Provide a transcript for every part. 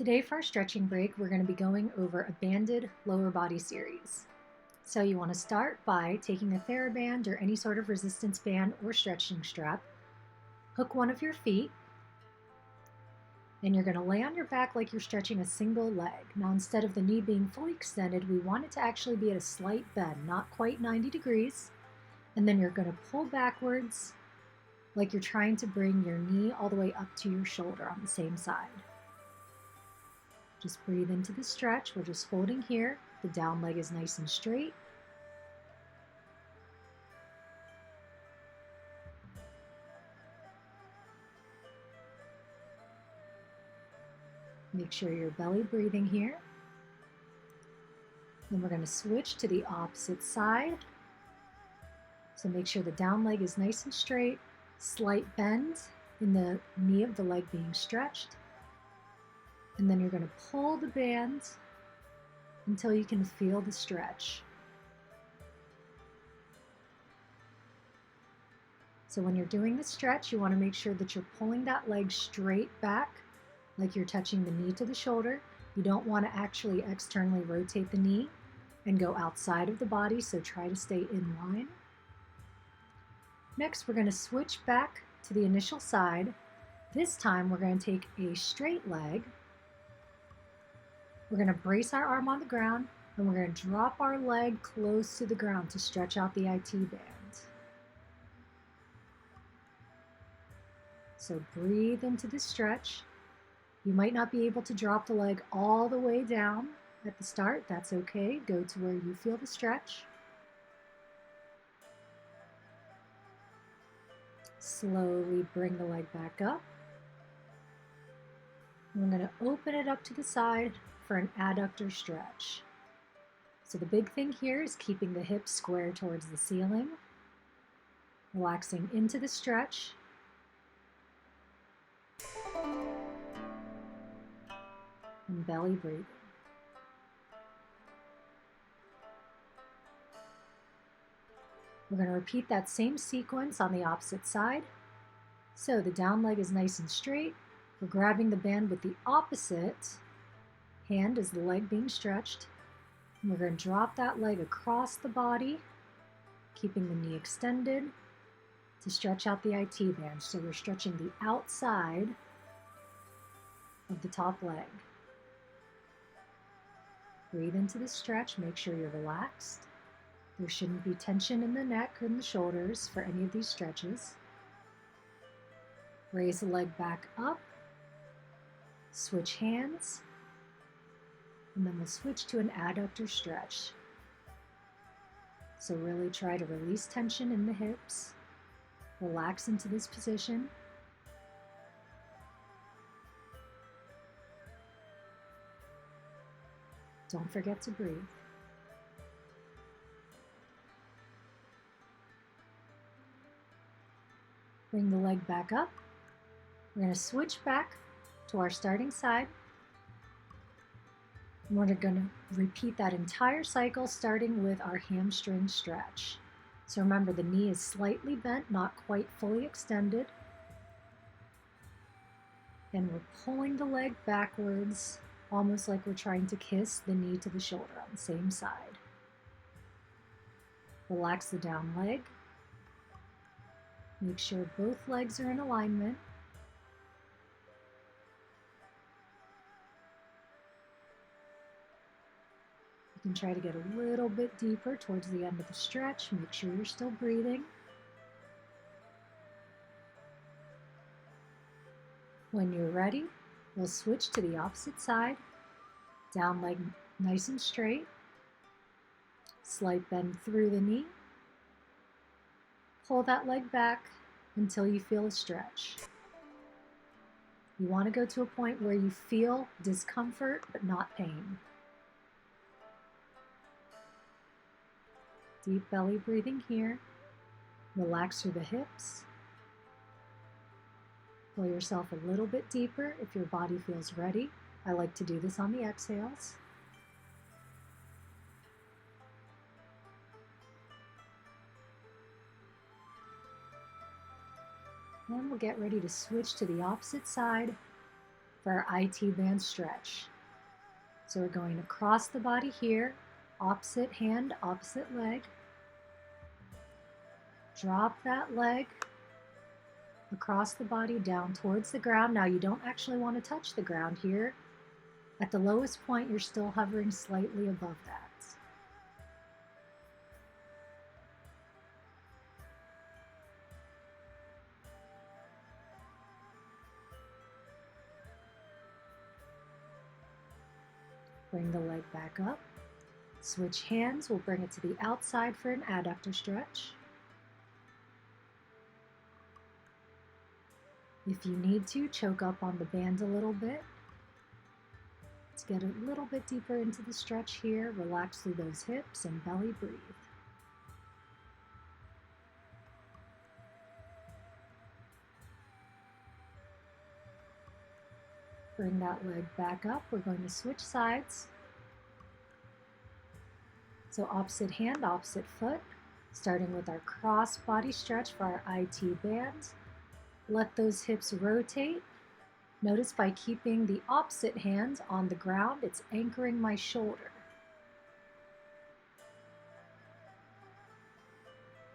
Today for our stretching break, we're going to be going over a banded lower body series. So you want to start by taking a TheraBand or any sort of resistance band or stretching strap, hook one of your feet, and you're going to lay on your back like you're stretching a single leg. Now instead of the knee being fully extended, we want it to actually be at a slight bend, not quite 90 degrees. And then you're going to pull backwards like you're trying to bring your knee all the way up to your shoulder on the same side. Just breathe into the stretch. We're just holding here. The down leg is nice and straight. Make sure you're belly breathing here. Then we're going to switch to the opposite side. So make sure the down leg is nice and straight. Slight bend in the knee of the leg being stretched. And then you're going to pull the band until you can feel the stretch. So when you're doing the stretch, you want to make sure that you're pulling that leg straight back, like you're touching the knee to the shoulder. You don't want to actually externally rotate the knee and go outside of the body, so try to stay in line. Next, we're going to switch back to the initial side. This time, we're going to take a straight leg. We're going to brace our arm on the ground, and we're going to drop our leg close to the ground to stretch out the IT band. So breathe into the stretch. You might not be able to drop the leg all the way down at the start. That's okay. Go to where you feel the stretch. Slowly bring the leg back up. And we're going to open it up to the side for an adductor stretch. So the big thing here is keeping the hips square towards the ceiling, relaxing into the stretch. And belly breathing. We're going to repeat that same sequence on the opposite side. So the down leg is nice and straight. We're grabbing the band with the opposite hand as the leg being stretched. And we're going to drop that leg across the body, keeping the knee extended to stretch out the IT band. So we're stretching the outside of the top leg. Breathe into the stretch. Make sure you're relaxed. There shouldn't be tension in the neck or in the shoulders for any of these stretches. Raise the leg back up. Switch hands. And then we'll switch to an adductor stretch. So really try to release tension in the hips. Relax into this position. Don't forget to breathe. Bring the leg back up. We're going to switch back to our starting side. And we're going to repeat that entire cycle starting with our hamstring stretch. So remember, the knee is slightly bent, not quite fully extended. And we're pulling the leg backwards, almost like we're trying to kiss the knee to the shoulder on the same side. Relax the down leg. Make sure both legs are in alignment. You can try to get a little bit deeper towards the end of the stretch. Make sure you're still breathing. When you're ready, we'll switch to the opposite side. Down leg nice and straight. Slight bend through the knee. Pull that leg back until you feel a stretch. You want to go to a point where you feel discomfort but not pain. Deep belly breathing here. Relax through the hips. Pull yourself a little bit deeper if your body feels ready. I like to do this on the exhales. Then we'll get ready to switch to the opposite side. for our IT band stretch. So we're going across the body here, opposite hand, opposite leg. Drop that leg across the body down towards the ground. Now you don't actually want to touch the ground here. At the lowest point, you're still hovering slightly above that. Bring the leg back up. Switch hands, we'll bring it to the outside for an adductor stretch. If you need to, choke up on the band a little bit. Let's get a little bit deeper into the stretch here. Relax through those hips and belly breathe. Bring that leg back up. We're going to switch sides. So opposite hand, opposite foot, starting with our cross body stretch for our IT band. Let those hips rotate. Notice by keeping the opposite hand on the ground, it's anchoring my shoulder.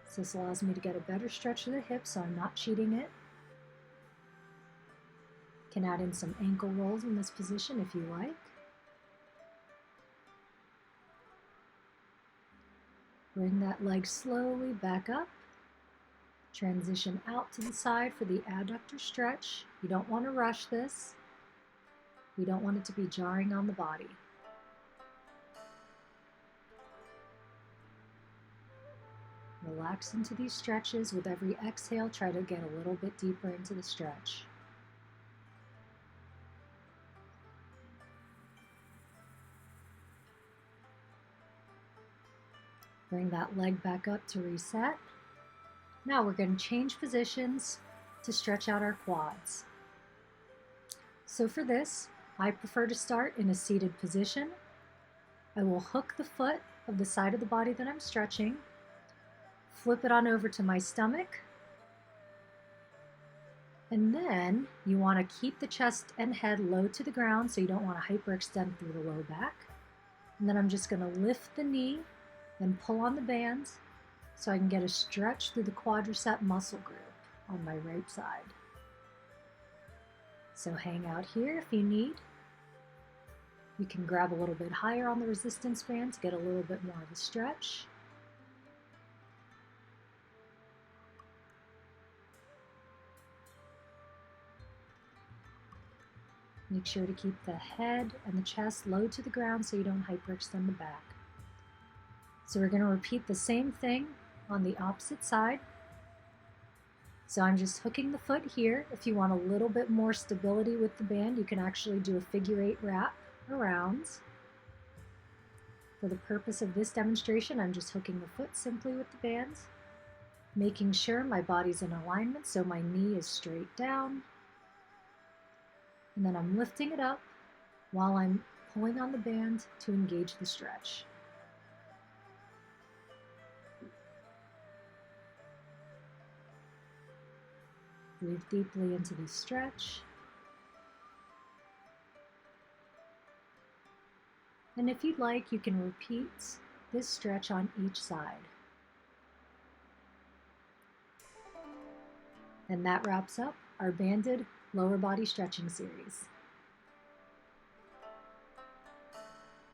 So this allows me to get a better stretch of the hips so I'm not cheating it. Can add in some ankle rolls in this position if you like. Bring that leg slowly back up. Transition out to the side for the adductor stretch. You don't want to rush this. We don't want it to be jarring on the body. Relax into these stretches. With every exhale, try to get a little bit deeper into the stretch. Bring that leg back up to reset. Now we're going to change positions to stretch out our quads. So for this, I prefer to start in a seated position. I will hook the foot of the side of the body that I'm stretching, flip it on over to my stomach, and then you want to keep the chest and head low to the ground so you don't want to hyperextend through the low back. And then I'm just going to lift the knee and pull on the bands so I can get a stretch through the quadricep muscle group on my right side. So hang out here if you need. You can grab a little bit higher on the resistance band to get a little bit more of a stretch. Make sure to keep the head and the chest low to the ground so you don't hyperextend the back. So we're going to repeat the same thing on the opposite side. So I'm just hooking the foot here. If you want a little bit more stability with the band, you can actually do a figure 8 wrap around. For the purpose of this demonstration, I'm just hooking the foot simply with the band, making sure my body's in alignment so my knee is straight down. And then I'm lifting it up while I'm pulling on the band to engage the stretch. Breathe deeply into the stretch. And if you'd like, you can repeat this stretch on each side. And that wraps up our banded lower body stretching series.